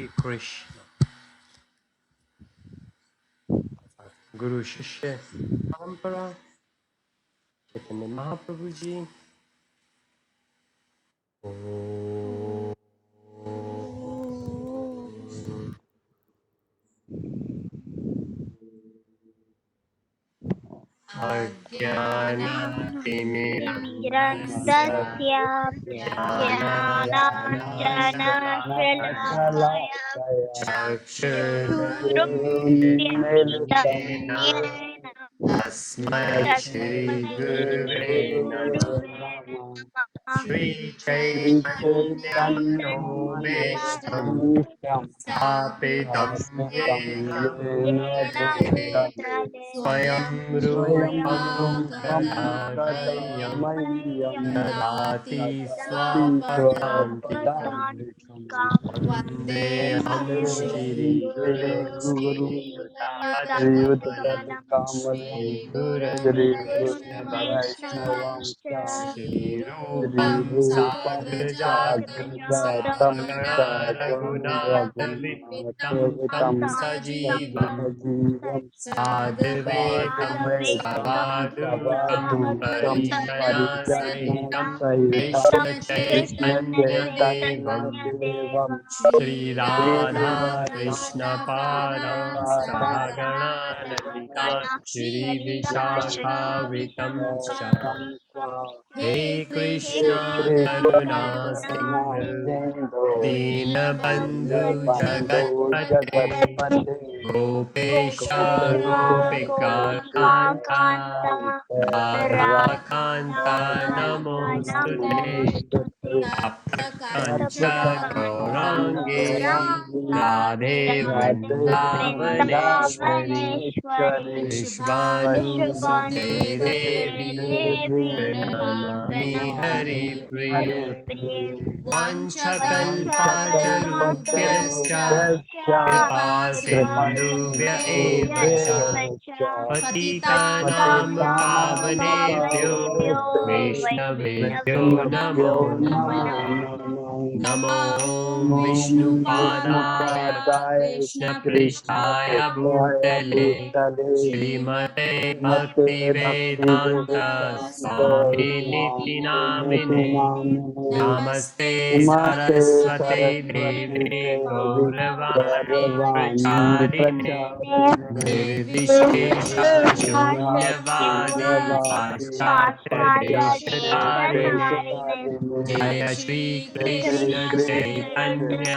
Krishna. Guru Shishya Parampara, Chaitanya Mahaprabhu Ji. Om. तिमिरन्दस्य ज्ञानाञ्जनशलाकया चक्षुरुन्मीलितं येन Tasmai Shri तस्मै Gurave श्रीगुरुवे Namaha. नमः Shri Shri Chaitanya Chaitanya Manobishtam Manishtam Sthapitam Sapitam Yena Yena येन Bhutale भूतले Swayam Swayam Rupam Rupam Tadayam Tadamayam Dadati Tadati Swapadantikam Swapadantikam Vandeham Shri Shri Guru Guru Yutayadakamalam Yudhayadakamalam Shri Guru Shri Vaishnavamscha वैष्णवश्च Shri Shri Rupam Rupam Sagrajatam Sagrajatam Sahagana Sahagam Raghunatha Vittam Tam Raghunatham Sajivam Sajivam Sadhvekam Sadhvekam Savadukam Savadukam Parijana Parijana Sahitam Sahitam Krishna Krishna Chaitanya Chaitanya Devam Devam Shri Shri Radha Radha Krishna Padam Radha Sahagana Lalita Shri Vishakha Vitamscha Vitamsa He Hare Krishna Krishna Karuna Karuna Sindhu Sindhu Dinabandhu Bando Jagatpate Jagatpate Gopesha Gopika Kanta Gopika Radha Kanta Namostute Namaste Taptakancha Gaurangi Gaurangi Radhe Radhe Vrindavaneshwari Vrindavaneshwari Vishvanusute विश्वानुसुते Devi Devi Pranamami Hari प्रणमामि Priye हरिप्रिये Vanchakalpatarubhyascha वंशकल्पतरुभ्यश्च Kripa Sindhubhya eva cha कृपासिन्धुभ्यश्च Patitanam पतितानां Pavanebhyo पावनेभ्यो Vaishnavebhyo वैष्णवेभ्यो Namo नमो Namo नमः Namo Vishnu Vishnupadaya Padaya Krishna Krishna Prishtaya Prasthaya Bhutale Bhutale Srimate Mate Bhakti Bhaktivedanta Vedanta Swami Niti Swami Namine Nityanamane Namaste Namaste Saraswate Saraswati Devi Devi Gauravani Gauravani Pracharine Pracharine Nirvishesha Nirvishesha Shunyavadi Shunyavadi Paschatya पाश्चात्य Deshatarine Deshatarine Jaya Shri जय Shri Krishna Krishna Chaitanya Chaitanya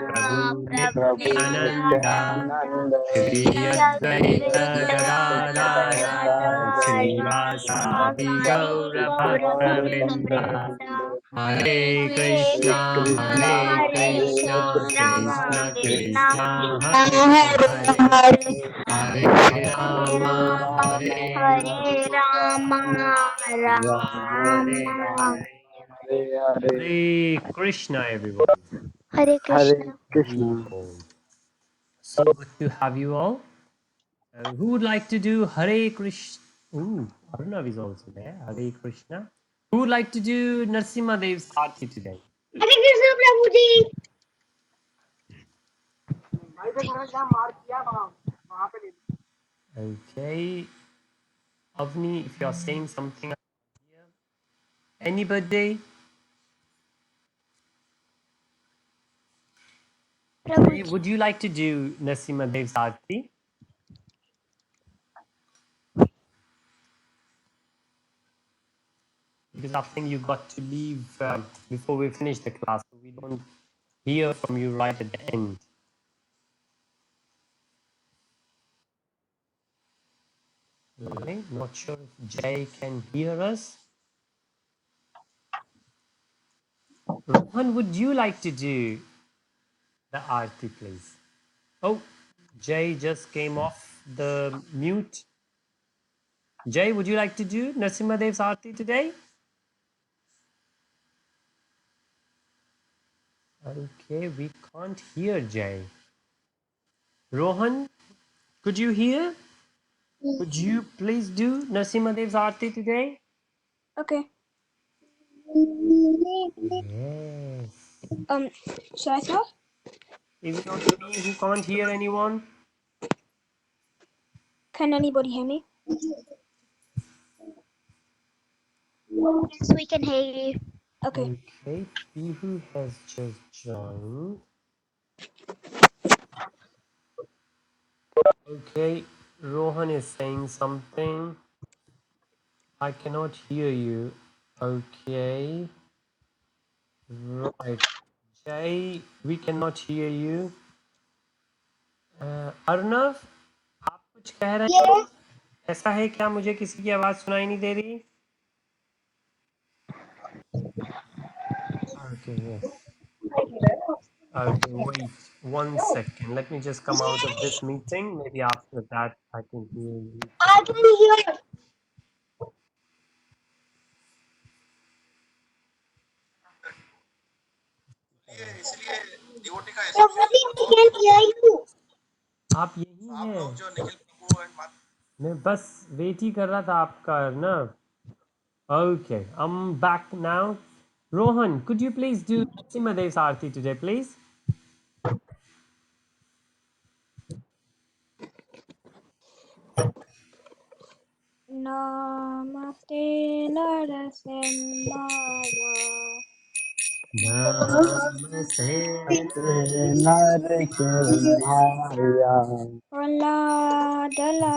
Prabhu Prabhu Prabhu Nityananda Nityanand Nityananda Shri Shri Advaita Advaita Gadadara Shri Gadadhar Vasadi श्रीवासादि Gaura Bhaktavrinda गौरभक्तवृंद Hare Hare Krishna Krishna Hare Hare Krishna Krishna Krishna Krishna Krishna Hare Hare Hare Hare Hare Hare Rama Ram Hare Hare Rama Ram Ram Rama Ram Hare Hare Krishna, everyone. Hare Hare Krishna Krishna. So good to have you all. Who would like to do Hare Krishna? Ooh, Arnav is also there. Hare Krishna. Who would like to do Narsimha Dev's Aarti today? Hare Krishna Prabhu ji Okay. Avni, if you're saying something here. Any birthday? Prabhu ji Would you like to do Narsimha Dev's Aarti? Because I think you got to leave before we finish the class, so we don't hear from you right at the end. Right? Not sure if Jay can hear us. Rohan, would you like to do the Aarti, please? Oh, Jay just came off the mute. Jay, would you like to do Narsimha Dev's Aarti today? Okay, we can't hear Jay. Rohan, could you hear? Would you please do Narsimha Dev's Aarti today? okay Yes. should I start Is it only me who can't hear anyone? Can anybody hear me? Yes, we can hear you. Okay. Okay, Pihu has just joined. Okay, Rohan is saying something. I cannot hear you. Okay, right. Jay, we cannot hear you. Arnav, आप कुछ कह रहे हैं? Yes. ऐसा है क्या? मुझे किसी की आवाज सुनाई नहीं दे रही? Okay, yes. Okay, wait 1 second. Let me just come out of this meeting. Maybe after that I can hear you. I can hear. Prabhuji, I can hear you. आप यही हैं? मैं बस वेट ही कर रहा था आपका ना. Okay, I'm back now. Rohan, could you please do Simadev's Aarti today, please? Namaste Narasimhaya Namaste. नर के माया Praladala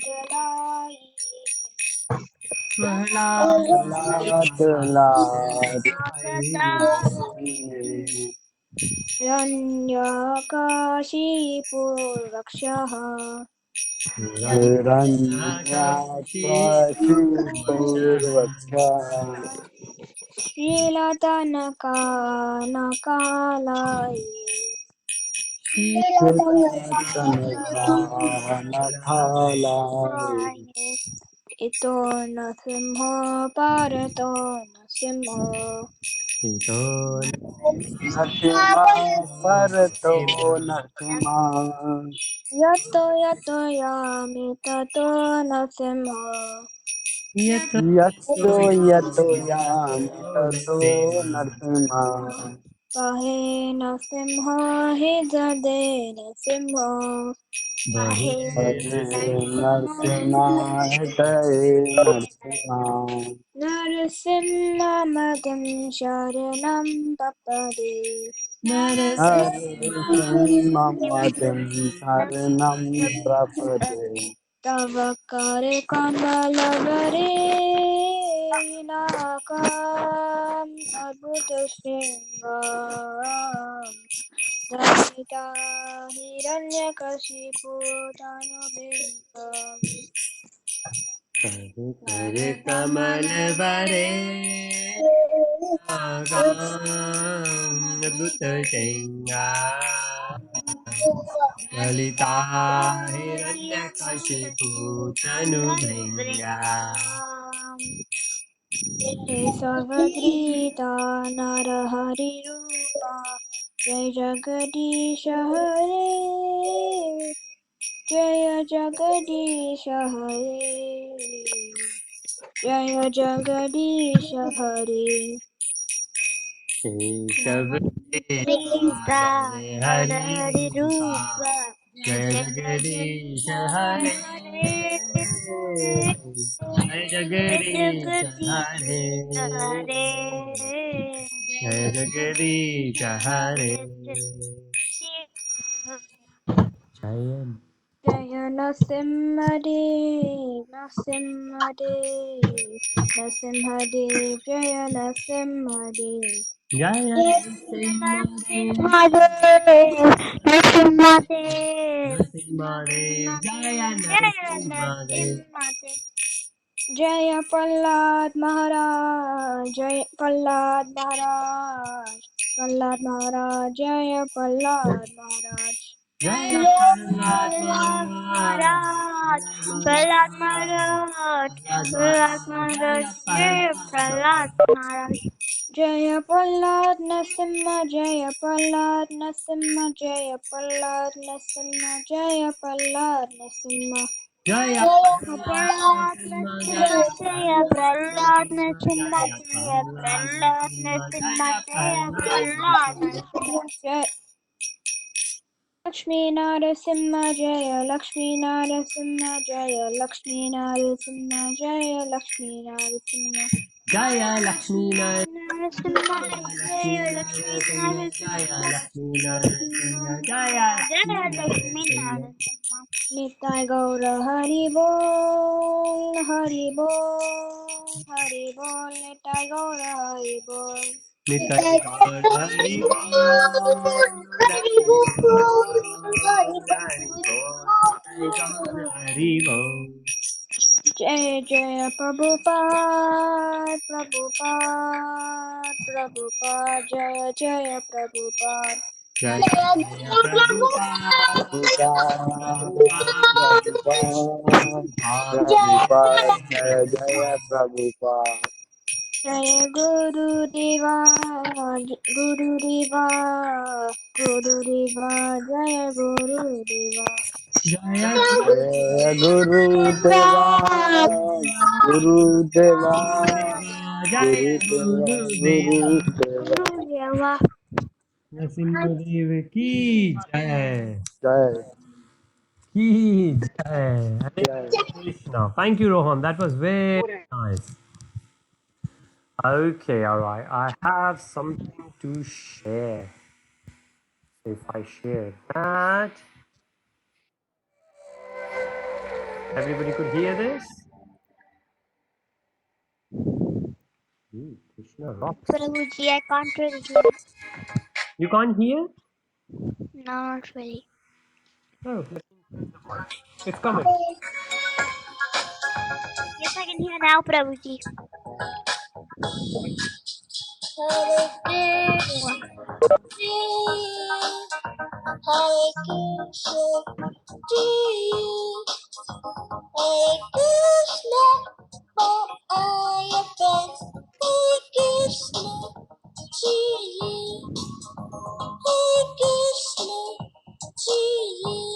Dalai प्रहलाद लात लात Ranyakashipu हिरण्याकशिपूर्वक्षा Shrilatanaka Nakalai शिलातनकानकालाय Ito nasimho parato nasimho Narasimha परतो Narasimha Yato yato yami tato nasimho यतो यतो यामि ततो Narasimha Pahe nasimho hidade nasimho Pahe हरे nasimho Narasimha हृदय Narasimha Narasimhamadam sharanam papade Narasimha मतिं शरणं प्रपदे Tavakare Kandalavare Nakam Abhutashingam Damita Hiranyakashipu Tanubhingam कर कमल वरे अद्भुत श्रृंगार ललिता हिरण्यकशिपु तनु भृंगा Sagadrita Narahari Rupa Jai Jagadisha Hare Jaya Jagadisha Hare Jaya Jagadisha Hare Keshav Rita Hari Narahari रूपा Rupa जय Jaya Jagdish Jagadisha हरे Hare जय जगदीश हरे Jagadisha Hare जय जगदीश हरे जय Jaya Nasimhadev, Nasimhadev, Nasimhadev, Jaya Nasimhadev. जय Narasimha Nasimhadev, Nasimhadev, Narasimha जय Jaya Narasimha Nasimhadev. Jaya Prahlad Maharaj, Jaya Prahlad Maharaj, Prahlad Maharaj, Jaya Prahlad Maharaj. जय Jaya Prahlad Prahlad महाराज Maharaj, Prahlad Prahlad Maharaj, Prahlad Maharaj, महाराज जय Jaya Prahlad Maharaj. Jaya Prahlad Nasimha, Jaya Prahlad Nasimha, Jaya Prahlad Nasimha, Jaya Prahlad Nasimha. जय Jaya Prahlad Prahlad Nasimha, Jaya Prahlad Nasimha, जय Jaya Prahlad Prahlad Nasimha, Jaya Prahlad Nasimha. Lakshmi Narasimha Jaya Lakshmi Narasimha Jaya Lakshmi Narasimha Jaya Lakshmi Narasimha Jaya Lakshmi Narasimha Jaya Lakshmi Jaya Narasimha Lakshmi Jaya Jaya Lakshmi Lakshmi Jaya. Narasimha Nitai Gaura Hari Bol Hari Bol Hari Bol Nitai Gaura Hari Bol Nitai Gaur Hari Bol, Hari Bol, Hari Bol, Nitai Gaur Hari Bol. Jaya Jaya Prabhupada Prabhupada Prabhupada Jaya Jaya Prabhupada Jaya Jaya Prabhupada, Prabhupada, Prabhupada, Prabhupada. Prabhupada, Jaya Jaya Prabhupada. Jaya Guru Deva Guru Deva Guru Deva Jaya Guru Deva Jaya Jaya Guru Deva, Guru Deva, Gurudeva, Jaya Guru Deva, Gurudeva. Guru Deva. Guru Deva Nrsimhadev ki jai. Jai Ki jai. Hare Jai. Krishna. Thank you, Rohan. That was very nice. Okay, all right. I have something to share. If I share that, everybody could hear this. Ooh, Krishna rocks. Prabhuji, I can't really hear. You can't hear? Not really. Oh, let me increase the volume. It's coming. Yes, I can hear now, Prabhuji. Hare Krishna, Hare Krishna, Hare Krishna, for I am friends. Hare Krishna, Hare Krishna, Hare Krishna.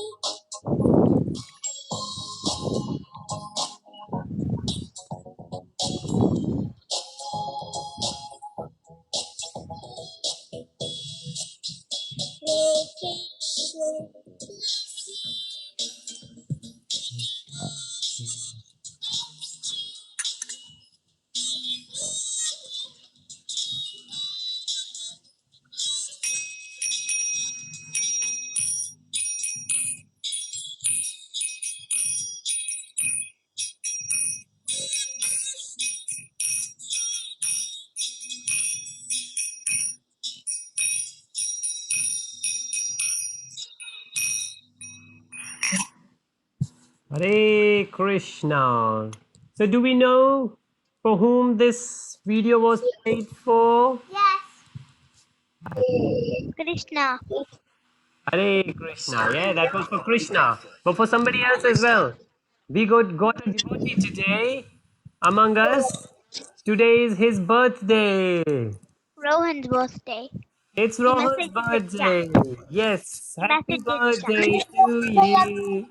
Hare Krishna. So, do we know for whom this video was played for? Krishna. Hare Krishna. Yeah, that was for Krishna. But for somebody else as well. We got a devotee today among us. Today is his birthday. Rohan's birthday. It's He Rohan's messaged in the chat. birthday. Yes, He happy messaged in birthday chat. to you.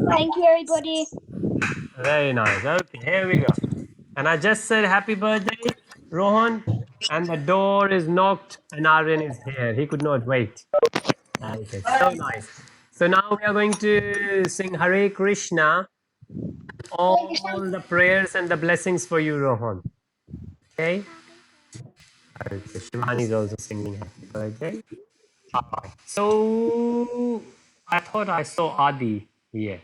Thank you, everybody. Very nice. Okay, here we go. And I just said happy birthday, Rohan, and the door is knocked, and Aryan is here. He could not wait. Okay, so nice. So now we are going to sing Hare Krishna, all the prayers and the blessings for you, Rohan. Okay? Okay, Shivani is also singing happy birthday. Alright. So I thought I saw Adi here.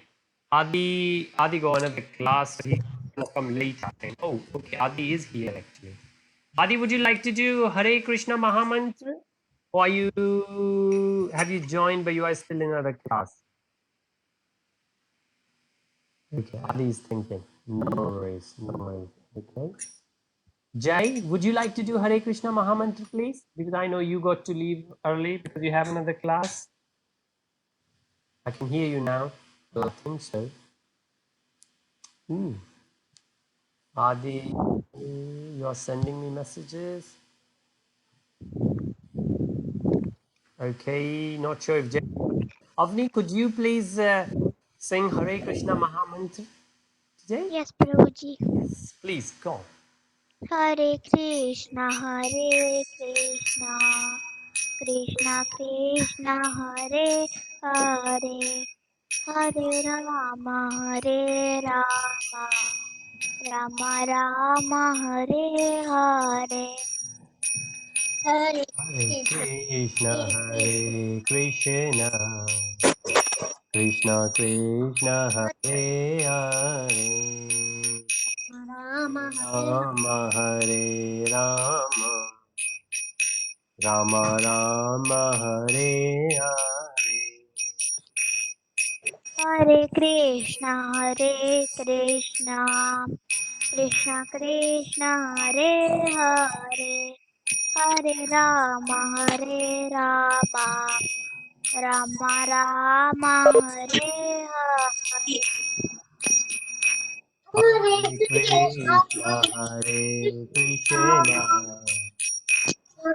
Adi go another class. He's gonna come later. Oh, okay. Adi is here actually. Adi, would you like to do Hare Krishna Mahamantra? Or are you have you joined but you are still in another class? Okay, Adi is thinking. No worries, no worries. Okay. Jai, would you like to do Hare Krishna Mahamantra, please? Because I know you got to leave early because you have another class. I can hear you now. I think so. Ooh. Adi, you are sending me messages. Okay, not sure if Jai. Avni, could you please sing Hare Krishna Mahamantra today? Yes, Prabhuji. Yes, please go. Hare Krishna, Hare Krishna, Krishna Krishna Hare Hare Hare Rama Hare Rama Rama Rama Hare Hare Hare Hare Krishna Krishna, Hare Hare Krishna, Krishna Krishna, Hare Hare, Rama Hare Rama Hare Rama, Rama Rama Hare Hare. Hare Krishna Krishna Krishna Hare Hare Hare Rama Rama Rama Hare Hare Hare Hare Krishna Krishna, Hare Krishna,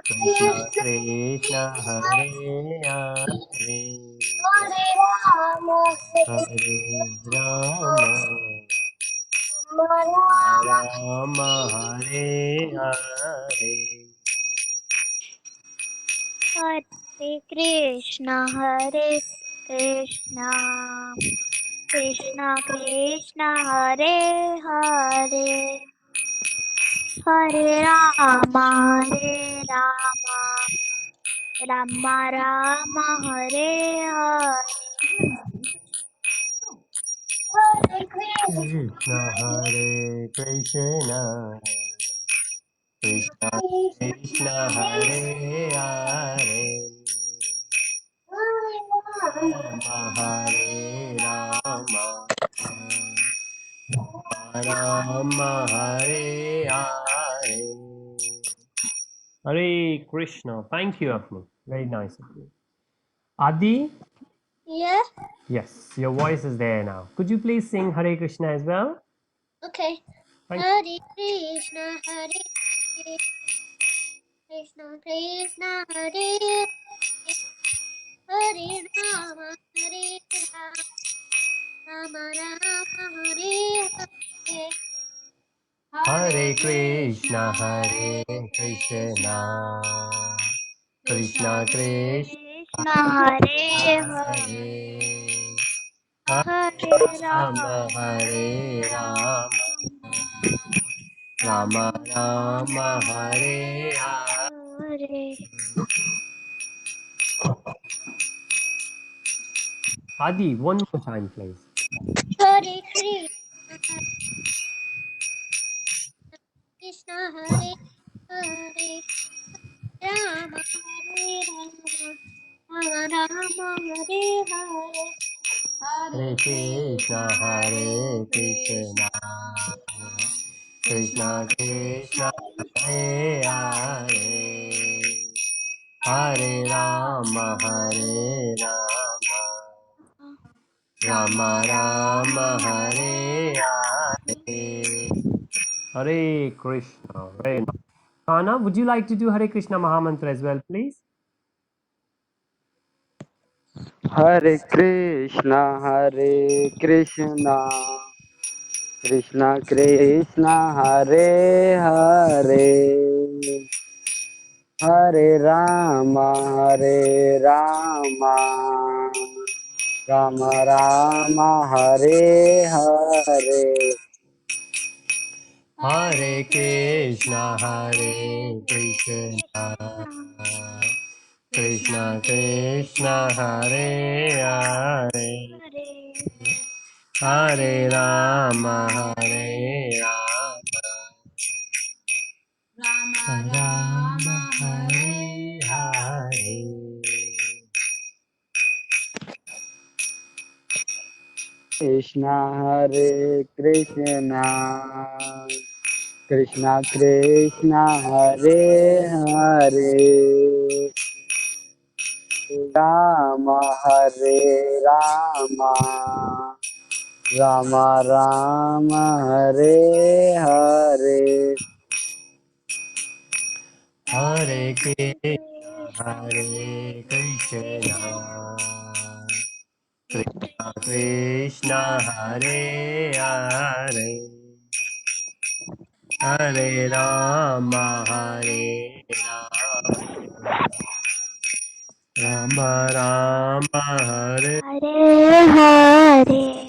Krishna Krishna, Hare Hare, Hare Rama Hare Rama, Rama Rama Hare Hare. Hare Krishna Krishna Krishna Hare Hare Hare Rama Rama Rama Hare Hare Hare Krishna Krishna Hare Krishna, Krishna Krishna Hare Hare, Rama Hare Rama, Rama Hare Hare. Hare Krishna. Thank you, Avni. Very nice of you. Adi? Yeah. Yes, your voice is there now. Could you please sing Hare Krishna as well? Okay. Thank Hare Krishna Krishna Krishna Hare Hare Rama Rama Rama Hare Hare Hare Hare Krishna, Krishna Hare Krishna, Krishna Krishna, Krishna Hare Hare Hare Hare Rama, Rama Hare Rama, Rama Rama Rama, Rama Hare Hare. Hare Adi, one more time, please. Hare Krishna Krishna Hare Hare Rama Hare Rama Rama Rama Hare Hare Hare Hare Krishna, Krishna Hare Hare Krishna, Krishna Krishna Krishna, Hare Krishna Hare, Hare Hare Rama, Hare Rama, Rama Rama, Hare Hare. Hare Krishna. Very nice. Kana, would you like to do Hare Krishna Mahamantra as well, please? Hare Krishna, Hare Krishna, Krishna Krishna, Hare Hare, Hare Rama, Hare Rama, Rama Rama, Hare Hare. Hare Krishna, Hare Krishna, Krishna Krishna, Hare Hare, Hare Hare Rama, Hare Rama, Rama Rama, Rama Hare Hare Hare. Krishna, Hare Krishna, Krishna Krishna, Hare Hare, Rama, Hare Rama, Rama Rama, Hare Hare. Hare Hare Krishna, Krishna Hare Krishna, Krishna Krishna, Krishna Hare Hare, Hare Rama, Hare Rama, Rama Rama Hare Hare Hare.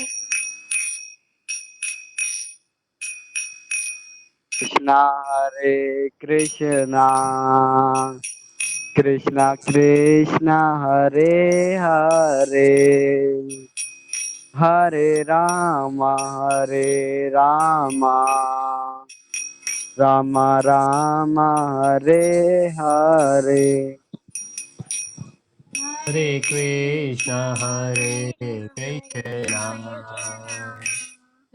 Krishna Hare Krishna, Krishna Krishna Hare Hare, Hare Rama Hare Rama, Rama Rama Hare Hare. Hare Krishna Hare Krishna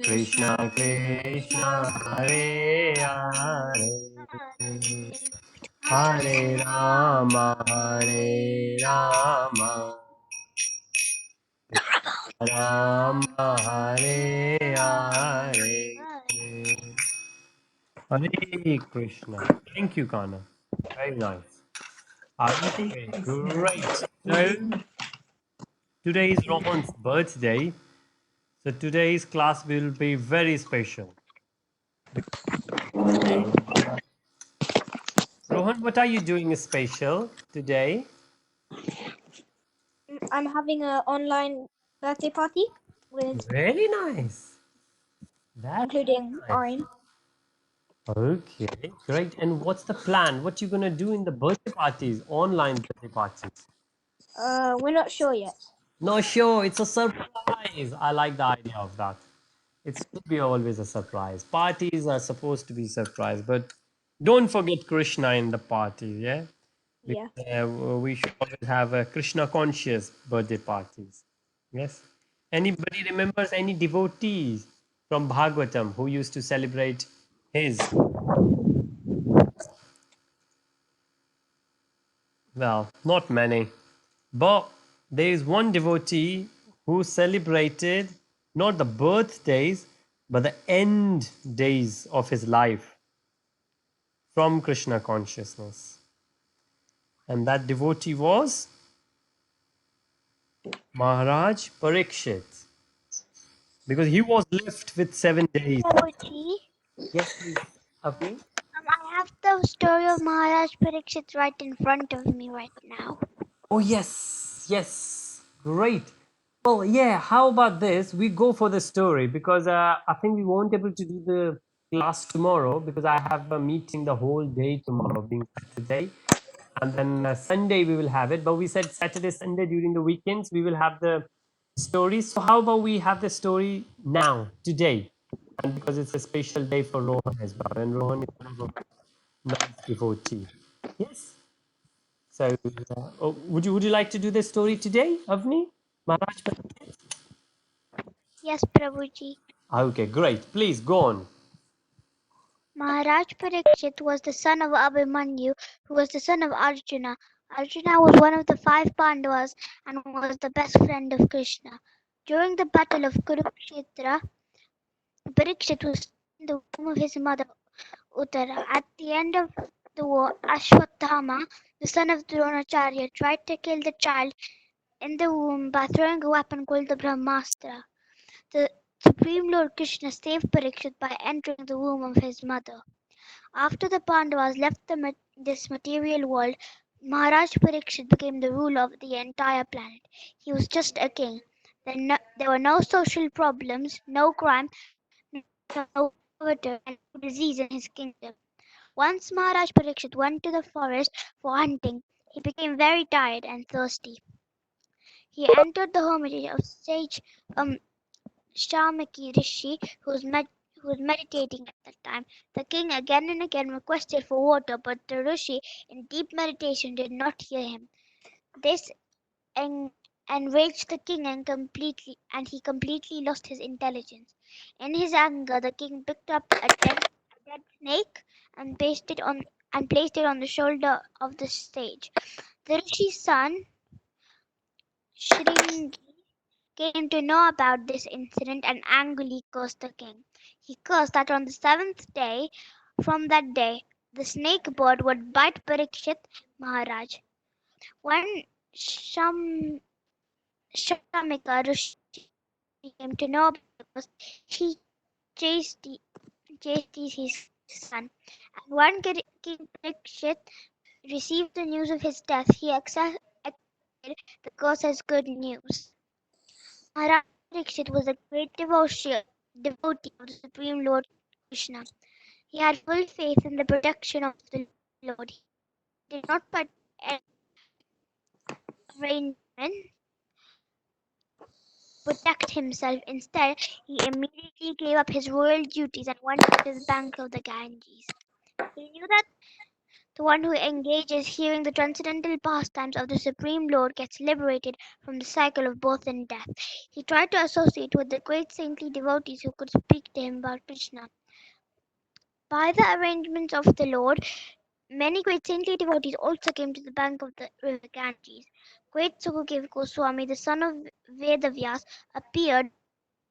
Krishna Krishna Hare Hare Hare Rama Hare Rama Rama Hare Hare Hare Krishna. Thank you, Kana. Very nice. Okay, great. So today is Rohan's birthday. So today's class will be very special. Rohan, what are you doing special today? I'm having an online birthday party with Really nice. That's including nice. Orin. Okay, great. And what's the plan? What you gonna do in the birthday parties, online birthday parties? We're not sure yet. No, sure, it's a surprise. I like the idea of that. It should be always a surprise. Parties are supposed to be surprise, but don't forget Krishna in the party, yeah? Yeah. We should always have a Krishna conscious birthday parties. Yes. Anybody remembers any devotees from Bhagavatam who used to celebrate his? Well, not many. But there is one devotee who celebrated not the birthdays but the end days of his life from Krishna consciousness. And that devotee was Maharaj Parikshit. Because he was left with 7 days. Prabhuji, Yes, please, Avni. I have the story of Maharaj Parikshit right in front of me right now. Oh, yes, yes, great. Well, yeah, how about this? We go for the story because I think we won't able to do the class tomorrow because I have a meeting the whole day tomorrow, being Saturday. And then Sunday we will have it. But we said Saturday, Sunday during the weekends we will have the story. So how about we have the story now, today? And because it's a special day for Rohan as well. And Rohan is one of our nice devotee. Yes. So, would you like to do the story today, Avni? Maharaj? Yes, Prabhuji. Okay, great. Please go on. Maharaj Parikshit was the son of Abhimanyu, who was the son of Arjuna. Arjuna was one of the five Pandavas and was the best friend of Krishna. During the battle of Kurukshetra, Parikshit was in the womb of his mother Uttara. At the end of the war, Ashwatthama, the son of Dronacharya, tried to kill the child in the womb by throwing a weapon called the Brahmastra. The Supreme Lord Krishna saved Parikshit by entering the womb of his mother. After the Pandavas left this material world, Maharaj Parikshit became the ruler of the entire planet. He was just a king. There were no social problems, no crime, no poverty, and no disease in his kingdom. Once Maharaj Parikshit went to the forest for hunting. He became very tired and thirsty. He entered the hermitage of sage Shamaki Rishi, who was meditating at that time. The king again and again requested for water, but the Rishi, in deep meditation, did not hear him. This enraged the king and he completely lost his intelligence. In his anger, the king picked up a dead snake and placed it on the shoulder of the sage. The Rishi's son, Shringi, came to know about this incident and angrily cursed the king. He cursed that on the seventh day from that day the snake bird would bite Parikshit Maharaj. When Sham, Shamika Rishi came to know about the curse, he chased, his son. And when King Parikshit received the news of his death, he the curse as good news. Maharaj Parikshit was a great devotee of the Supreme Lord Krishna. He had full faith in the protection of the Lord. He did not put any arrangement protect himself. Instead, he immediately gave up his royal duties and went to the bank of the Ganges. He knew that the one who engages hearing the transcendental pastimes of the Supreme Lord gets liberated from the cycle of birth and death. He tried to associate with the great saintly devotees who could speak to him about Krishna. By the arrangements of the Lord, many great saintly devotees also came to the bank of the river Ganges. Great Sukadev Goswami, the son of Vedavyas, appeared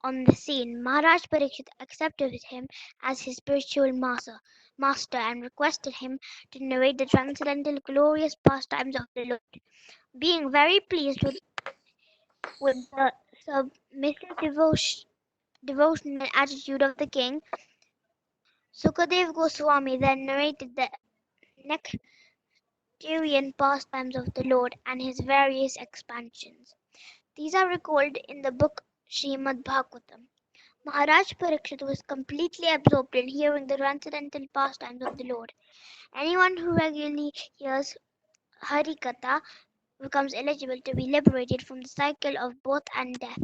on the scene. Maharaj Parikshit accepted him as his spiritual master and requested him to narrate the transcendental glorious pastimes of the Lord. Being very pleased with the submissive devotional attitude of the king, Sukadev Goswami then narrated the nectarian pastimes of the Lord and his various expansions. These are recorded in the book Srimad Bhagavatam. Maharaj Parikshit was completely absorbed in hearing the transcendental pastimes of the Lord. Anyone who regularly hears Harikatha becomes eligible to be liberated from the cycle of birth and death.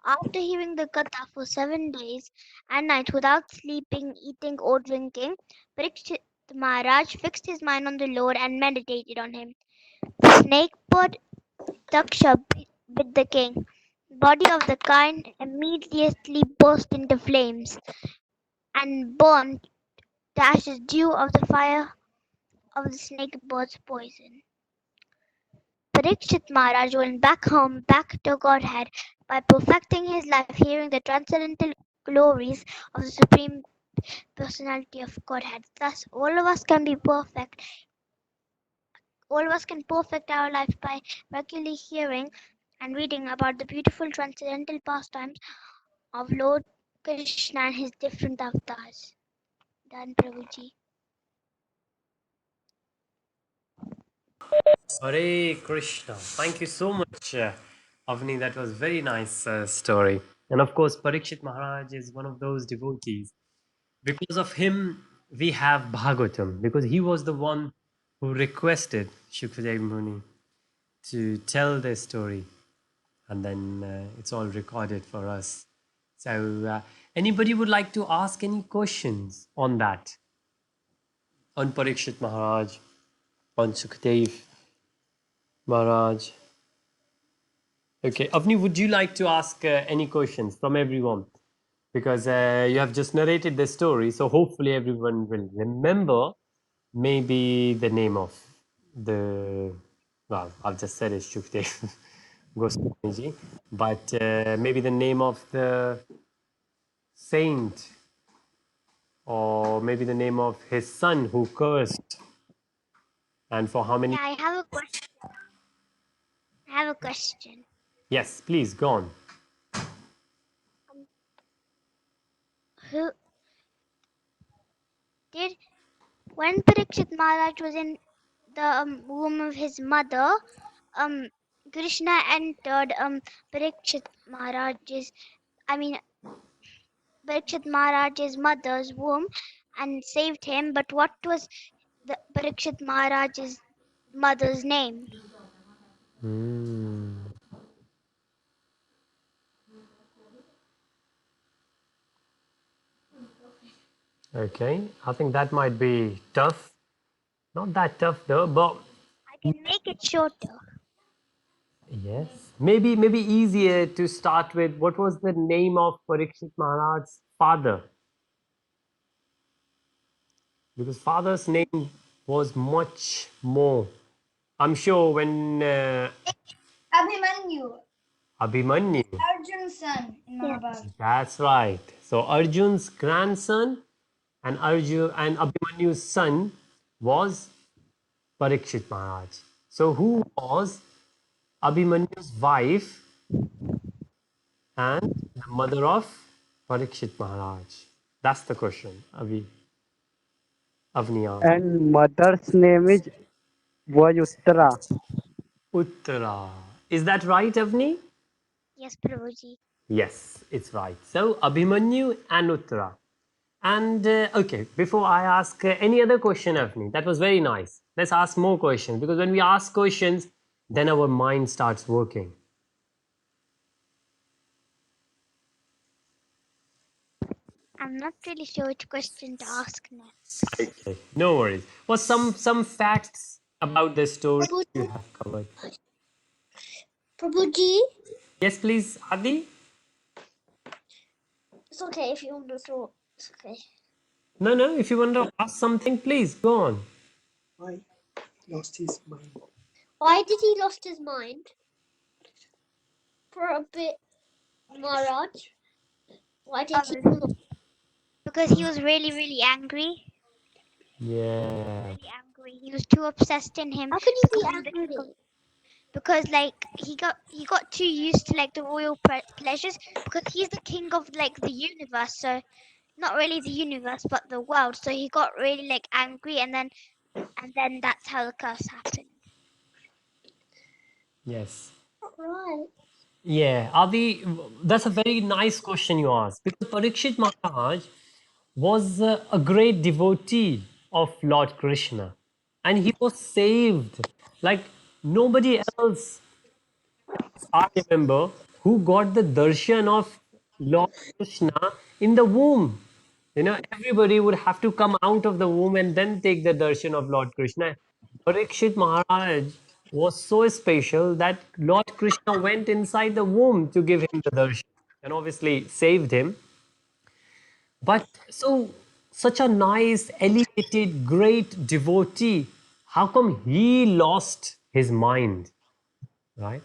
After hearing the Katha for 7 days and nights without sleeping, eating, or drinking, Parikshit Maharaj fixed his mind on the Lord and meditated on him. The snake bird Daksha bit the king. The body of the kind immediately burst into flames and burned to ashes due of the fire of the snake bird's poison. Parikshit Maharaj went back home, back to Godhead, by perfecting his life hearing the transcendental glories of the Supreme Personality of Godhead. Thus, all of us can perfect our life by regularly hearing and reading about the beautiful transcendental pastimes of Lord Krishna and his different avatars. Done, Prabhuji. Hare Krishna. Thank you so much, Avni. That was very nice story. And of course, Parikshit Maharaj is one of those devotees. Because of him, we have Bhagavatam, because he was the one who requested Shukadev Muni to tell their story. And then it's all recorded for us. So, anybody would like to ask any questions on that? On Parikshit Maharaj, on Sukadev Maharaj? Okay, Avni, would you like to ask any questions from everyone? Because you have just narrated the story, so hopefully everyone will remember maybe the name of the, well, I've just said it's Shukdev Goswamiji, but maybe the name of the saint, or maybe the name of his son who cursed, and for how many. Yeah, I have a question. I have a question. Yes, please go on. Who did when Parikshit Maharaj was in the womb of his mother? Um, Krishna entered Parikshit Maharaj's. I mean, Parikshit Maharaj's mother's womb and saved him. But what was the Parikshit Maharaj's mother's name? Hmm. Okay, I think that might be tough. Not that tough though, but I can make it shorter. yes, maybe easier to start with. What was the name of Parikshit Maharaj's father? Because father's name was much more. I'm sure when Abhimanyu, Abhimanyu. Arjun's son in Yes. Mahabharata. That's right. So Arjun's grandson and Arjun and Abhimanyu's son was Parikshit Maharaj. So who was Abhimanyu's wife and the mother of Parikshit Maharaj? That's the question, Avni asked. And mother's name is was Uttara. Uttara. Is that right, Avni? Yes, Prabhuji. Yes, it's right. So Abhimanyu and Uttara. And okay, before I ask any other question, Avni, that was very nice. Let's ask more questions because when we ask questions, then our mind starts working. I'm not really sure which question to ask next. Okay, no worries. Well, some facts about the story Prabhu, you have covered. Prabhuji, Yes, please, Adi. it's okay if you want to throw. It's okay. No, no. If you want to ask something, please go on. Why lost his mind? Why did he lost his mind? For a bit, Maharaj. Why did he? Because he was really, really angry. Yeah. Really angry. He was too obsessed in him How can you be becoming the king of. angry? Because like he got too used to like the royal pleasures. Because he's the king of like the universe. So not really the universe, but the world. So he got really like angry, and then that's how the curse happened. Yes. Right. Yeah, Adi, that's a very nice question you asked because Parikshit Maharaj was a great devotee of Lord Krishna and he was saved like nobody else I remember who got the darshan of Lord Krishna in the womb. You know, everybody would have to come out of the womb and then take the darshan of Lord Krishna. Parikshit Maharaj was so special that Lord Krishna went inside the womb to give him the darshan and obviously saved him. But so, such a nice, elevated, great devotee, how come he lost his mind? Right?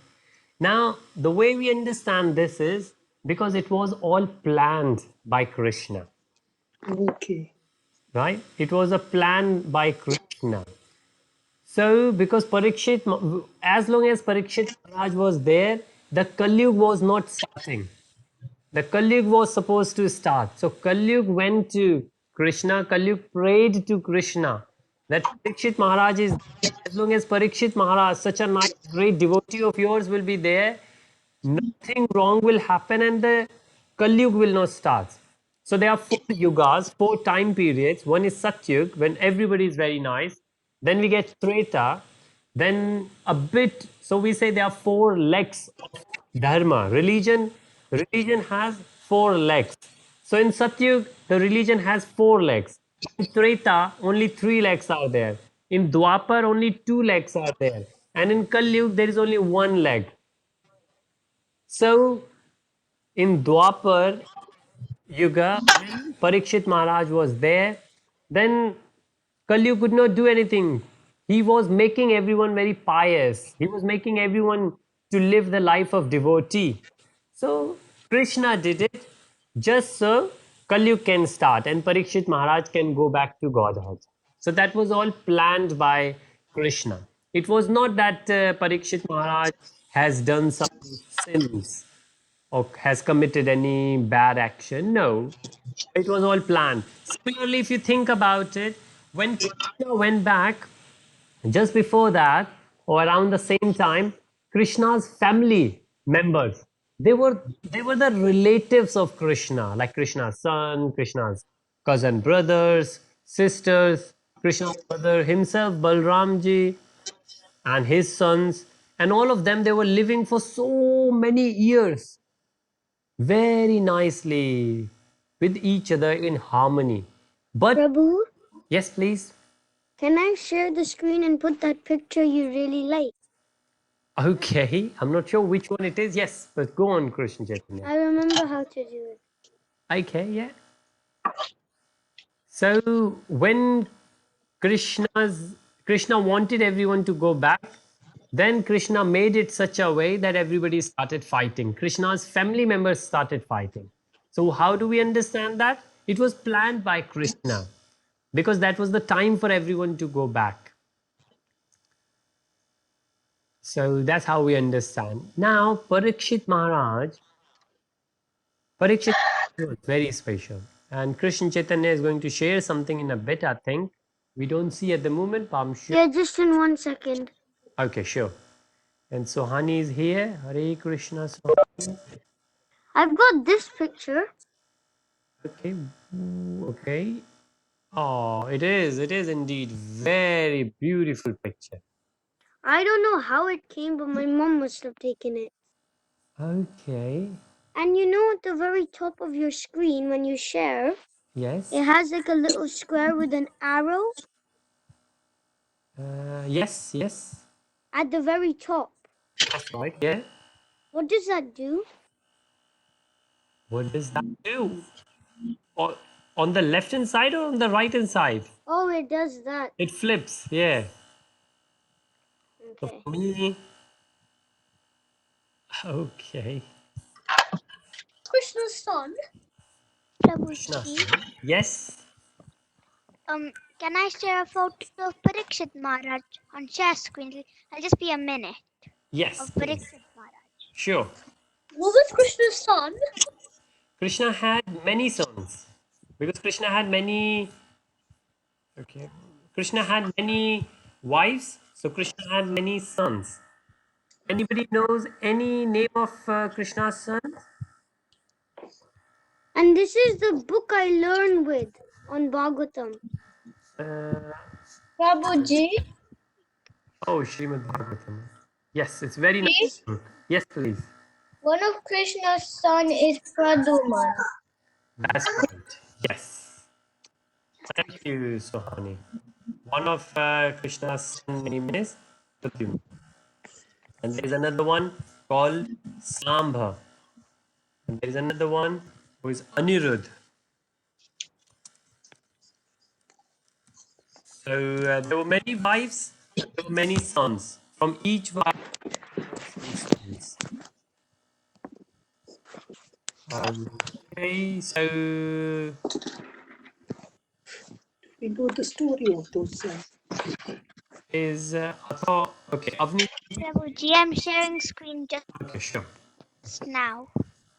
Now, the way we understand this is because it was all planned by Krishna, Okay. right? It was a plan by Krishna. So, because Parikshit, as long as Parikshit Maharaj was there, the Kalyug was not starting. The Kalyug was supposed to start. So Kalyug went to Krishna, Kalyug prayed to Krishna that Parikshit Maharaj is there. As long as Parikshit Maharaj, such a nice, great devotee of yours, will be there, nothing wrong will happen and the Kalyug will not start. So there are four yugas, four time periods. One is Satyug, when everybody is very nice. Then we get Treta. Then a bit, so we say there are four legs of dharma. Religion has four legs. So in Satyug, the religion has four legs. In Treta, only three legs are there. In Dwapar, only two legs are there. And in Kalyug, there is only one leg. So in Dwapar Yuga, when Parikshit Maharaj was there, then Kalyu could not do anything. He was making everyone very pious. He was making everyone to live the life of devotee. So Krishna did it just so Kalyu can start and Parikshit Maharaj can go back to Godhead. So that was all planned by Krishna. It was not that Parikshit Maharaj has done some sins or has committed any bad action. No, it was all planned. Similarly, if you think about it, when Krishna went back, just before that, or around the same time, Krishna's family members, they were the relatives of Krishna, like Krishna's son, Krishna's cousin brothers, sisters, Krishna's brother himself, Balramji, and his sons, and all of them they were living for so many years very nicely with each other in harmony. But Prabhu, yes, please. can I share the screen and put that picture you really like? Okay, I'm not sure which one it is. Yes, but go on, Krishna Chaitanya. I remember how to do it. Okay, yeah. So when Krishna wanted everyone to go back, then Krishna made it such a way that everybody started fighting. Krishna's family members started fighting. So how do we understand that? It was planned by Krishna because that was the time for everyone to go back. So that's how we understand. Now, Parikshit was very special. And Krishna Chaitanya is going to share something in a bit, I think. We don't see at the moment, but I'm sure. Yeah, just in 1 second. Okay, sure. And Sohani is here. Hare Krishna, Sohani. I've got this picture. Okay. Okay. Oh, it is. It is indeed very beautiful picture. I don't know how it came, but my mom must have taken it. Okay. And you know, at the very top of your screen, when you share, Yes. it has like a little square with an arrow Yes. Yes. at the very top. That's right. Yeah. What does that do? What does that do? Or on the left hand side or on the right hand side? Oh, it does that. It flips. Yeah. So Okay. for me. Okay. Krishna's son. Krishna. Prabhuji, Yes. can I share a photo of Parikshit Maharaj on share screen? I'll just be a minute Yes. of Please. Parikshit Maharaj. Sure. What was Krishna's son? Krishna had many sons because Krishna had many. Okay. Krishna had many wives, so Krishna had many sons. Anybody knows any name of Krishna's son? And this is the book I learned with on Bhagavatam. Uh, Prabhuji, oh, Srimad Bhagavatam. Yes, it's very nice. Yes, please. one of Krishna's son is Pradyuman. That's right. Yes. Thank you, Sohani. One of Krishna's son name is Pradyumna. And there is another one called Sambha. And there is another one who is Anirudh. So there were many wives and there were many sons. From each wife, some sons. Okay, so We know the story of those. is I thought okay, Avni. Prabhuji, I'm sharing screen Okay, sure. just now.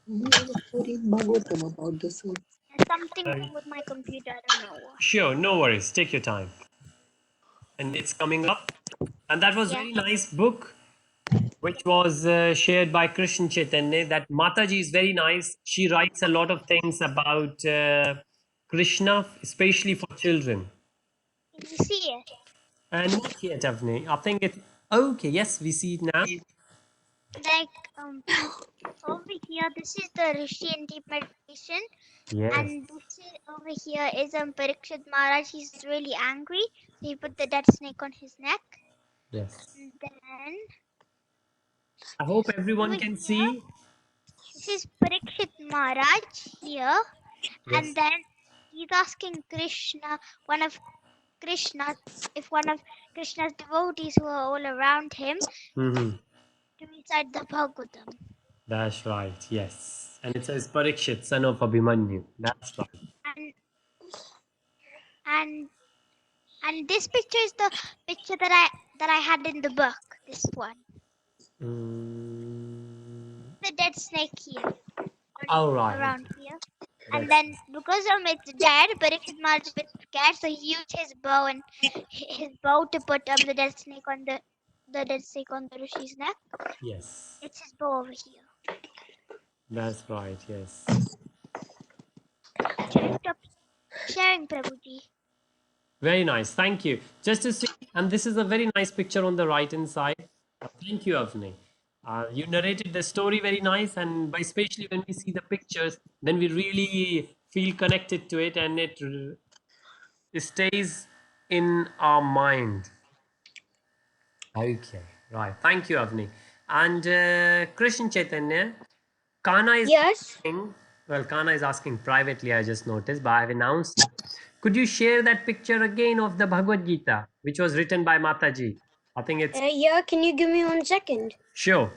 We know the story in Bhagavatam about this one. There's something Uh, wrong with my computer. I don't know what. sure, no worries. Take your time. And it's coming up. And that was Yeah. very nice book, which was shared by Krishna Chaitanya. That Mataji is very nice. She writes a lot of things about Krishna, especially for children. Can you see it? And not yet, Avni. I think it. Okay, yes, we see it now. Like over here, this is the Rishi and deep meditation, Yes, and this is, over here is Parikshit Maharaj. He's really angry, so he put the dead snake on his neck. yes. And then I hope everyone over can here, see. this is Parikshit Maharaj here, Yes. and then he's asking Krishna, one of Krishna, if one of Krishna's devotees who are all around him Mm-hmm. to recite the Bhagavatam. That's right. Yes. And it says Parikshit, son of Abhimanyu. That's right. And and and this picture is the picture that I had in the book. This one, Mm, the dead snake here, all right. around here. And That's then because it's dead, Parikshit Maharaj is a bit scared, so he used his bow and his bow to put the dead snake on the dead snake on the Rishi's neck. yes. It's his bow over here. That's right. Yes. Should I stop sharing, Prabhuji? Very nice. Thank you. Just to see, and this is a very nice picture on the right hand side. Thank you, Avni. You narrated the story very nice, and by especially when we see the pictures, then we really feel connected to it, and it stays in our mind. Okay, right. Thank you, Avni. And Krishna Chaitanya, Kana is Yes. asking, well, Kana is asking privately, I just noticed, but I've announced it. Could you share that picture again of the Bhagavad Gita, which was written by Mataji? I think it's Yeah, can you give me 1 second? sure.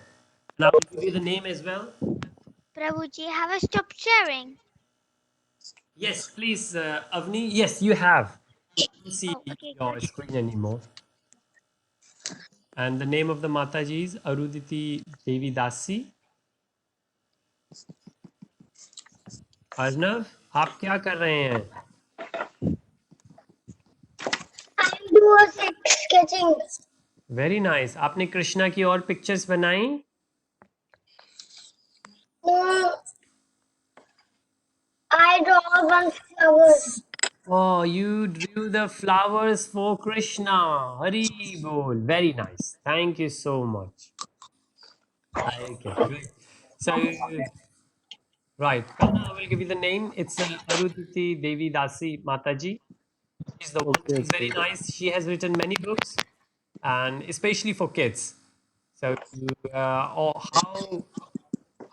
And I will give you the name as well. Prabhuji, have I stopped sharing? Yes, please, Avni. Yes, you have. I don't see Oh, okay, your good. screen anymore. And the name of the Mataji is Aruditi Devi Dasi. Arnav आप क्या कर रहे हैं I'm doing sketching. Very nice. आपने कृष्णा की और pictures बनाई? I draw one flowers. Oh, you drew the flowers for Krishna. Hari bol. Very nice. Thank you so much. Okay, great. So, right, Kana, I will give you the name. It's Arudhati Devi Dasi Mataji. She's the one. Okay, She's very okay. nice. She has written many books, and especially for kids. So, or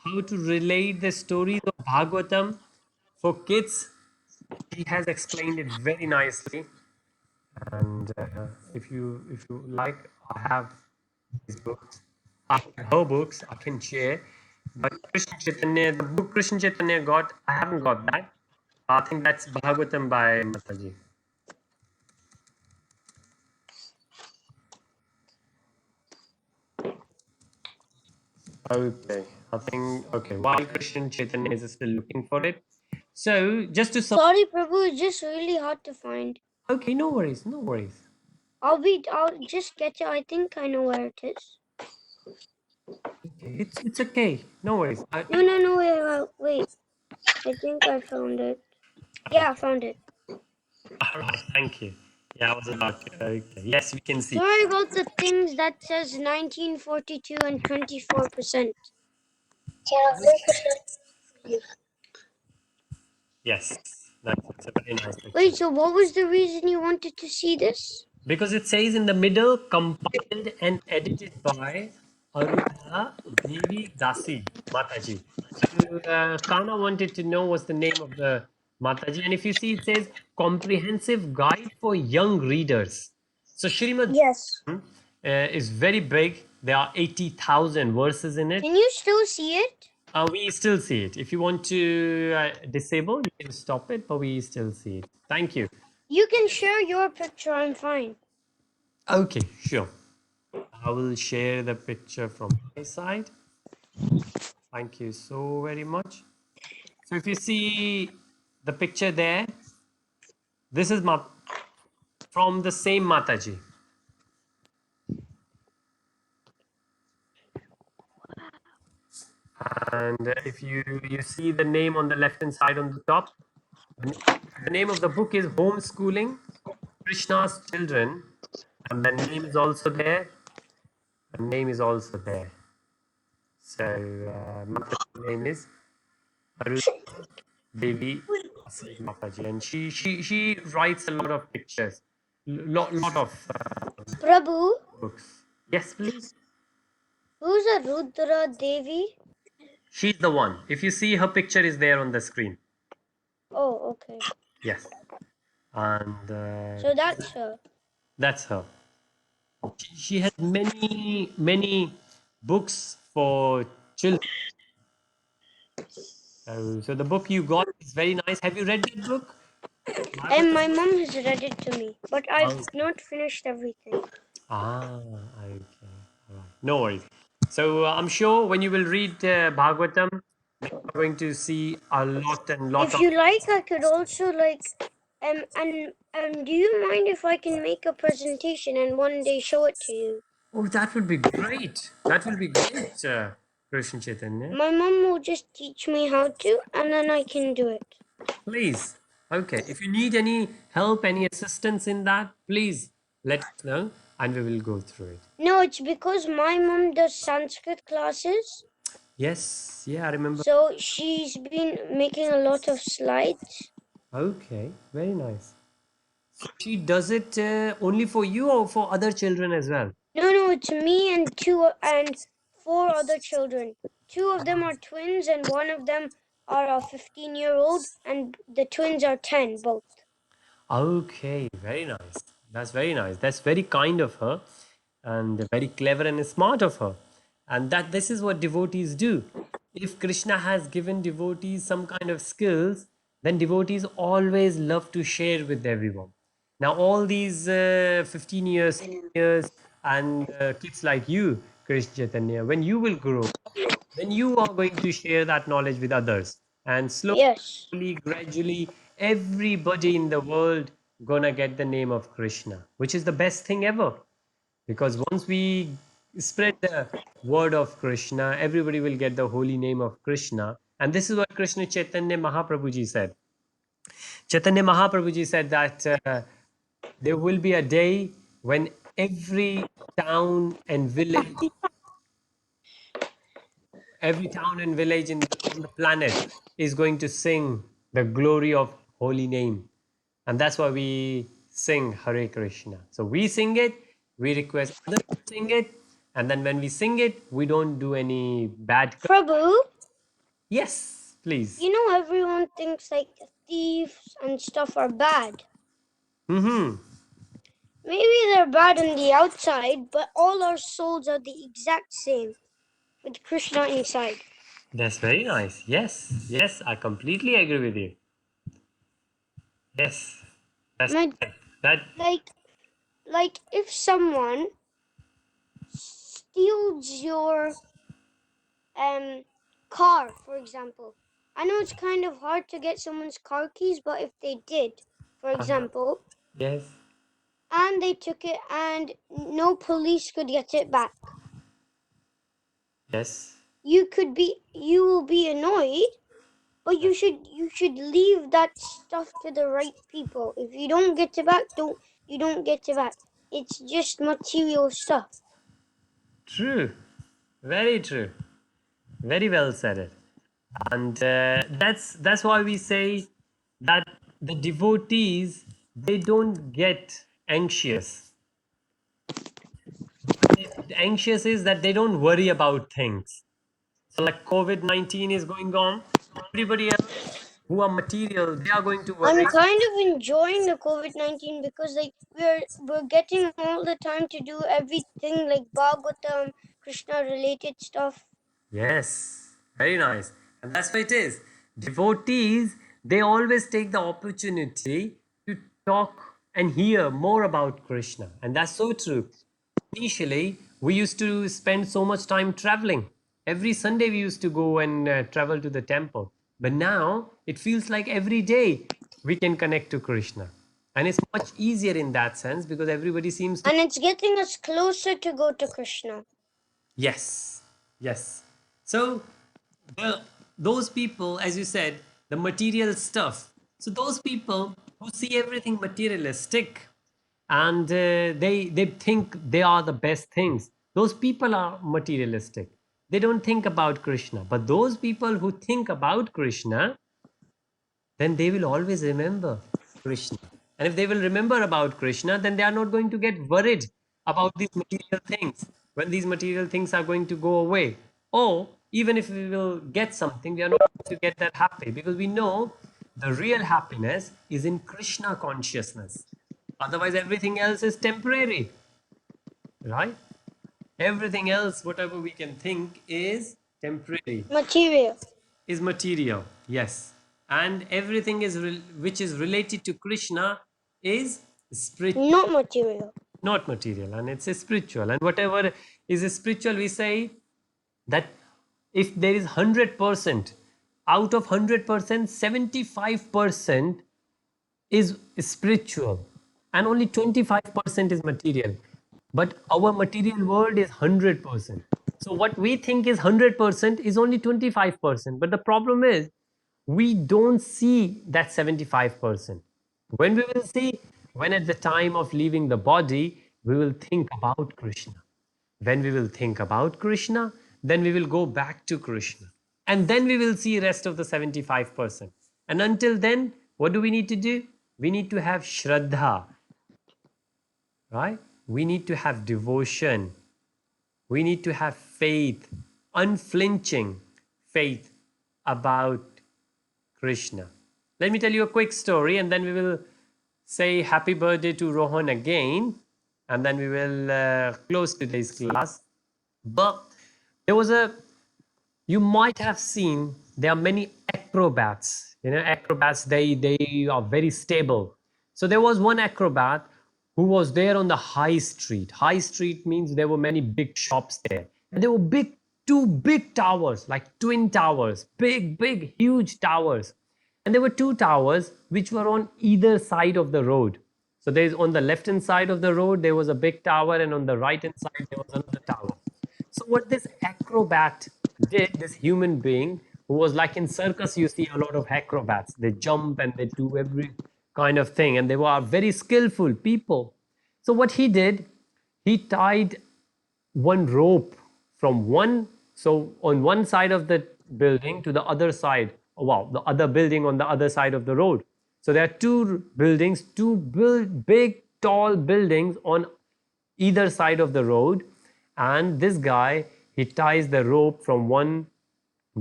how to relate the stories of Bhagavatam for kids. She has explained it very nicely. And if you like, I have his books. I have her books. I can share. But Krishna Chaitanya, the book Krishna Chaitanya got, I haven't got that. I think that's Bhagavatam by Mataji. Okay, I think okay. While Krishna Chaitanya is still looking for it, so just to Sorry, Prabhu, it's just really hard to find. okay, no worries, no worries. I'll just get it. I think I know where it is. Okay, it's okay, no worries. No, wait. I think I found it. Yeah, I found it. All right, thank you. Yeah, I was about to. Okay, yes, we can see. Sorry about the things that says 1942 and 24%. Yes, that's a very nice picture. Wait, so what was the reason you wanted to see this? Because it says in the middle, compiled and edited by Arudha Devi Dasi Mataji. So Kana wanted to know what's the name of the Mataji, and if you see, it says comprehensive guide for young readers. So Shrimad Yes. is very big. There are 80,000 verses in it. Can you still see it? We still see it. If you want to disable, you can stop it, but we still see it. Thank you. You can share your picture, I'm fine. Okay, sure. I will share the picture from my side. Thank you so very much. So if you see the picture there, this is from the same Mataji. And if you see the name on the left hand side on the top, the name of the book is Homeschooling Krishna's Children, and the name is also there. The name is also there. So Mataji's name is Aruna Devi Mataji, and she writes a lot of pictures, lot of Prabhu, books. Yes, please. who's a Rudra Devi? She's the one. If you see her picture is there on the screen. Oh, okay. Yes, and So that's her. that's her. She has many books for children. So the book you got is very nice. Have you read that book? And my mom has read it to me, but I've Oh. not finished everything. Ah, okay. All right. No worries. So I'm sure when you will read Bhagavatam, you're going to see a lot and lot If of. you like, I could also and do you mind if I can make a presentation and one day show it to you? Oh, that would be great. That will be great, Krishna Chaitanya. My mom will just teach me how to, and then I can do it. Please. Okay. If you need any help, any assistance in that, please let us know and we will go through it. No, it's because my mom does Sanskrit classes, Yes. Yeah, I remember. so she's been making a lot of slides. Okay. Very nice. So she does it only for you or for other children as well? No, it's me and four other children. Two of them are twins, and one of them are a 15-year-old, and the twins are 10 both. Okay, very nice. That's very nice. That's very kind of her and very clever and smart of her. And that this is what devotees do. If Krishna has given devotees some kind of skills, then devotees always love to share with everyone. Now, all these 15 years, years, and kids like you, Krishna Chaitanya, when you will grow, then you are going to share that knowledge with others. And Yes. slowly, gradually, everybody in the world gonna get the name of Krishna, which is the best thing ever. Because once we spread the word of Krishna, everybody will get the holy name of Krishna. And this is what Krishna Chaitanya Mahaprabhuji said. Chaitanya Mahaprabhuji said that there will be a day when every town and village on the planet is going to sing the glory of holy name. And that's why we sing Hare Krishna. So we sing it, we request others to sing it, and then when we sing it, we don't do any bad. Prabhu, Yes, please. you know everyone thinks like thieves and stuff are bad. Mm-hmm. Maybe they're bad on the outside, but all our souls are the exact same, with Krishna inside. That's very nice. Yes, yes, I completely agree with you. Yes, that's My, that. like if someone steals your car, for example. I know it's kind of hard to get someone's car keys, but if they did, for example, Yes, and they took it and no police could get it back, yes, you will be annoyed, but you should leave that stuff to the right people. If you don't get it back, you don't get it back. It's just material stuff. true, very true, very well said it. And that's why we say that the devotees, they don't get anxious. Anxious is that they don't worry about things. So like COVID-19 is going on, everybody else who are material, they are going to I'm worry. kind of enjoying the COVID-19 because like we're getting all the time to do everything like Bhagavatam, Krishna related stuff. Yes, very nice. And that's what it is. Devotees, they always take the opportunity to talk and hear more about Krishna. And that's so true. Initially, we used to spend so much time traveling. Every Sunday, we used to go and travel to the temple. But now, it feels like every day we can connect to Krishna. And it's much easier in that sense because everybody seems to. And it's getting us closer to go to Krishna. Yes, yes. So the those people, as you said, the material stuff. So those people who see everything materialistic and they think they are the best things. Those people are materialistic. They don't think about Krishna. But those people who think about Krishna, then they will always remember Krishna. And if they will remember about Krishna, then they are not going to get worried about these material things when these material things are going to go away. Or even if we will get something, we are not going to get that happy because we know the real happiness is in Krishna consciousness. Otherwise, everything else is temporary, right? Everything else, whatever we can think, is temporary, Material. is material. Yes, and everything is which is related to Krishna is spiritual, Not material. not material, and it's a spiritual. And whatever is a spiritual, we say that if there is 100%, out of 100%, 75% is spiritual and only 25% is material. But our material world is 100%. So what we think is 100% is only 25%. But the problem is we don't see that 75%. When we will see, when at the time of leaving the body, we will think about Krishna. When we will think about Krishna, then we will go back to Krishna. And then we will see rest of the 75%. And until then, what do we need to do? We need to have Shraddha, right? We need to have devotion. We need to have faith, unflinching faith about Krishna. Let me tell you a quick story and then we will say happy birthday to Rohan again and then we will close today's class. But there was a, you might have seen there are many acrobats. You know, acrobats, they are very stable. So there was one acrobat who was there on the high street. High street means there were many big shops there. And there were two big towers, like twin towers, big, huge towers. And there were two towers which were on either side of the road. So there's on the left hand side of the road, there was a big tower, and on the right hand side, there was another tower. So what this acrobat did, this human being, who was like in circus, you see a lot of acrobats. They jump and they do every kind of thing, and they were very skillful people. So what he did, he tied one rope from one, so on one side of the building to the other side. Oh, wow, the other building on the other side of the road. So there are two buildings, two big tall buildings on either side of the road, and this guy, he ties the rope from one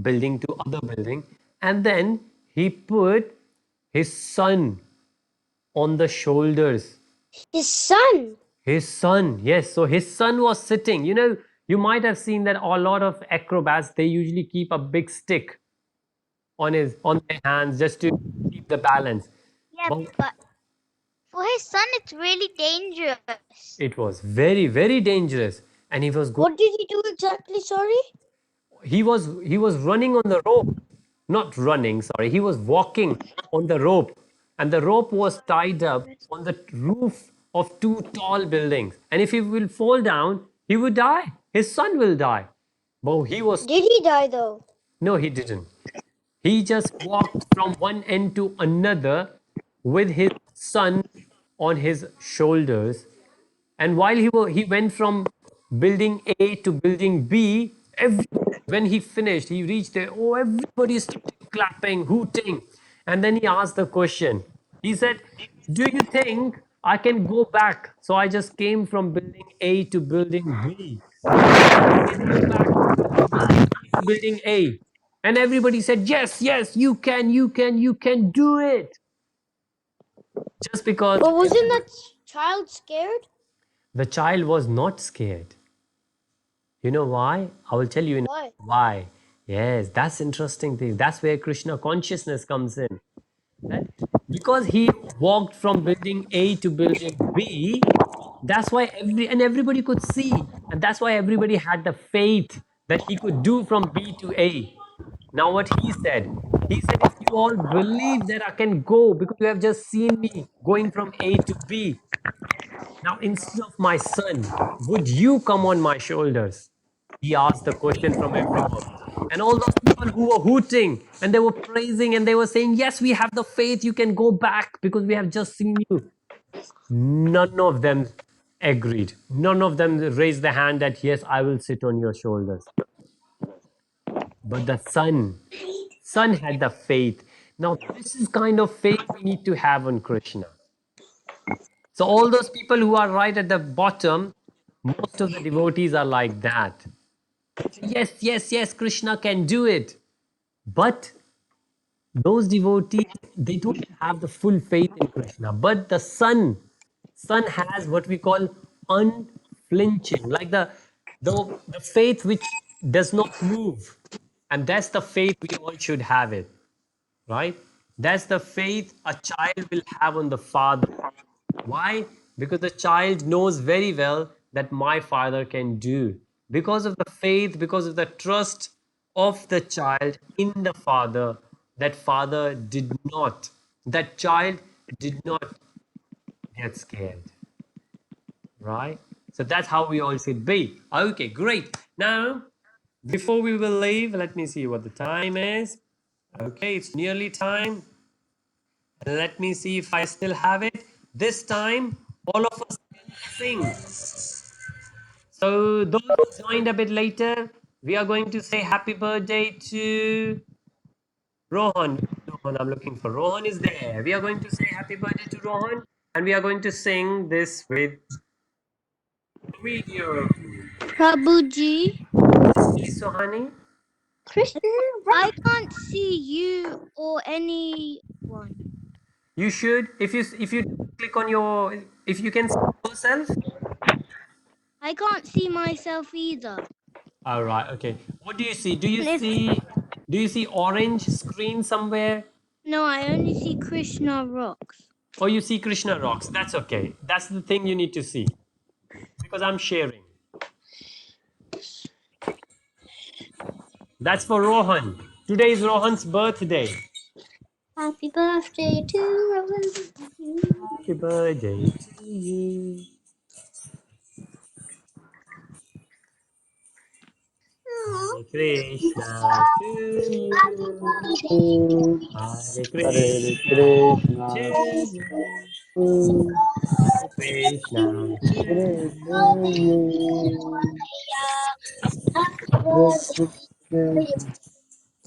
building to other building, and then he put his son on the shoulders. His son. His son, yes. So his son was sitting. You might have seen that a lot of acrobats, they usually keep a big stick on their hands just to keep the balance. Yeah, But but for his son, it's really dangerous. it was very, very dangerous. And he was going, What did he do exactly? Sorry. he was running on the rope. Not running, sorry. He was walking on the rope. And the rope was tied up on the roof of two tall buildings. And if he will fall down, he would die. His son will die. But he was, Did he die though? no, he didn't. He just walked from one end to another with his son on his shoulders. And while he went from building A to building B, when he finished, he reached there. Oh, everybody started clapping, hooting. And then he asked the question. He said, "Do you think I can go back? So I just came from building A to building B. Do you think I can go back from building B to building A?" And everybody said, "Yes, yes, you can, you can do it." Just because But wasn't that child scared? the child was not scared. You know why? I will tell you in Why? why. Yes, that's interesting thing. That's where Krishna consciousness comes in. That because he walked from building A to building B, that's why everybody could see, and that's why everybody had the faith that he could do from B to A. Now what he said, if you all believe that I can go, because you have just seen me going from A to B, now instead of my son, would you come on my shoulders? He asked the question from everyone. And all those people who were hooting and they were praising and they were saying, "Yes, we have the faith, you can go back because we have just seen you." None of them agreed. None of them raised the hand that, "Yes, I will sit on your shoulders." But the son had the faith. Now, this is kind of faith we need to have on Krishna. So, all those people who are right at the bottom, most of the devotees are like that. Yes, yes, yes, Krishna can do it. But those devotees, they don't have the full faith in Krishna. But the son has what we call unflinching, like the faith which does not move. And that's the faith we all should have it, right? That's the faith a child will have on the father. Why? Because the child knows very well that my father can do. Because of the faith, because of the trust of the child in the father, that child did not get scared. Right? So that's how we all should be. Okay, great. Now, before we will leave, let me see what the time is. Okay, it's nearly time. Let me see if I still have it. This time, all of us can sing. So those who joined a bit later, we are going to say happy birthday to Rohan. Rohan, I'm looking for. Rohan is there. We are going to say happy birthday to Rohan, and we are going to sing this with video. Prabhuji, Please, Sohani. Krishna. I can't see you or anyone. You should, if you click on your, if you can see yourself. I can't see myself either. All right. Okay. What do you see? Do you And if see orange screen somewhere? no, I only see Krishna rocks. Or you see Krishna rocks? That's okay. That's the thing you need to see because I'm sharing. That's for Rohan. Today is Rohan's birthday. Happy birthday to Rohan. Happy birthday to you. Hare Krishna to you. Hare Hare Krishna to Krishna, you. Hare Hare Krishna to you. Krishna, Happy Hare birthday to you. Krishna.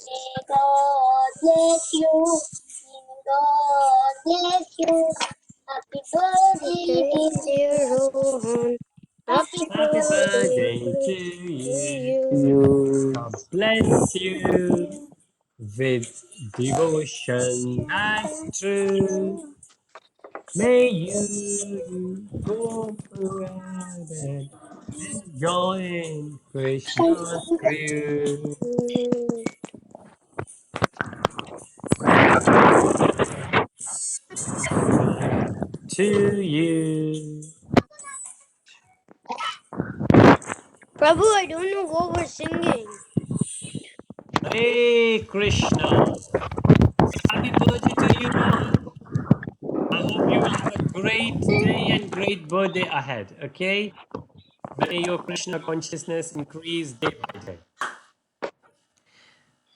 May God bless you. May God bless you. Happy birthday, dear Rohan. Happy Happy birthday birthday to to you. you. You, God bless you with devotion that's true. May you go around and join Krishna's crew. To you. Prabhu, I don't know what we're singing. Hare Krishna. So happy birthday to you all. I hope you will have a great day and great birthday ahead. Okay? May your Krishna consciousness increase day by day.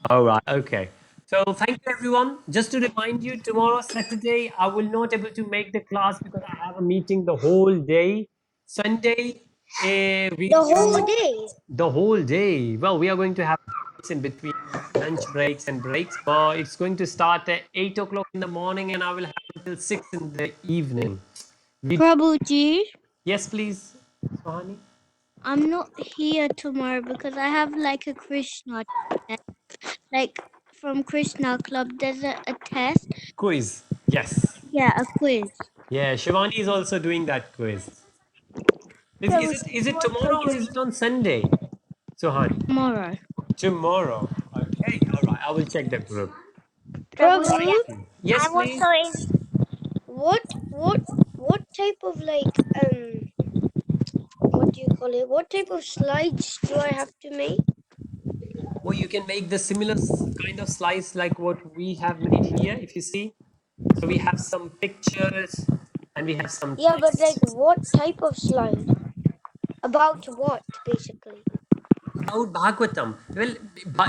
All right. Okay. So thank you everyone. Just to remind you, tomorrow Saturday I will not able to make the class because I have a meeting the whole day. Sunday The we whole do day. the whole day. Well, we are going to have breaks in between lunch breaks and breaks, but it's going to start at 8 o'clock in the morning and I will have until 6 in the evening. We Prabhuji, yes, please, Swahani. I'm not here tomorrow because I have like a Krishna test. Like from Krishna Club, there's a test. Quiz. Yes. Yeah, a quiz. Yeah, Shivani is also doing that quiz. Prabhuji, Is it what are tomorrow or you is it on Sunday? Sohani. tomorrow? Tomorrow. Okay, all right. I will check the group. Prabhuji, Prabhu, Yes, I'm please. also in. what type of like what do you call it? What type of slides do I have to make? Or you can make the similar kind of slice like what we have made here, if you see. So we have some pictures and we have some Yeah, but like text what type of slide? About what, basically? about Bhagavatam. Well,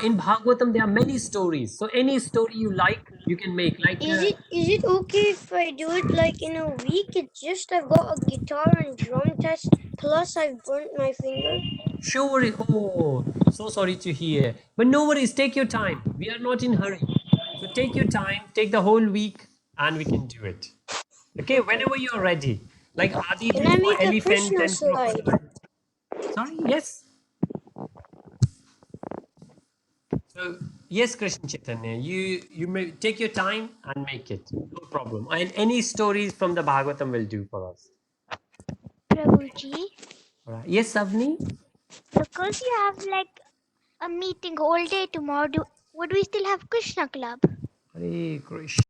in Bhagavatam there are many stories. So any story you like, you can make. Like Is it okay if I do it like in a week? It's just I've got a guitar and drum test, plus I've burnt my finger. sure. Oh, so sorry to hear. But no worries. Take your time. We are not in hurry. So take your time. Take the whole week, and we can do it. Okay, Okay. whenever you're ready. Like Adi Can did I for make a elephant Krishna and slide? crocodile. Sorry. Yes. So yes, Krishna Chaitanya, you may take your time and make it. No problem. And any stories from the Bhagavatam will do for us. Prabhuji, All right. Yes, Avni. because you have like a meeting whole day tomorrow, would we still have Krishna Club? Hare Krishna.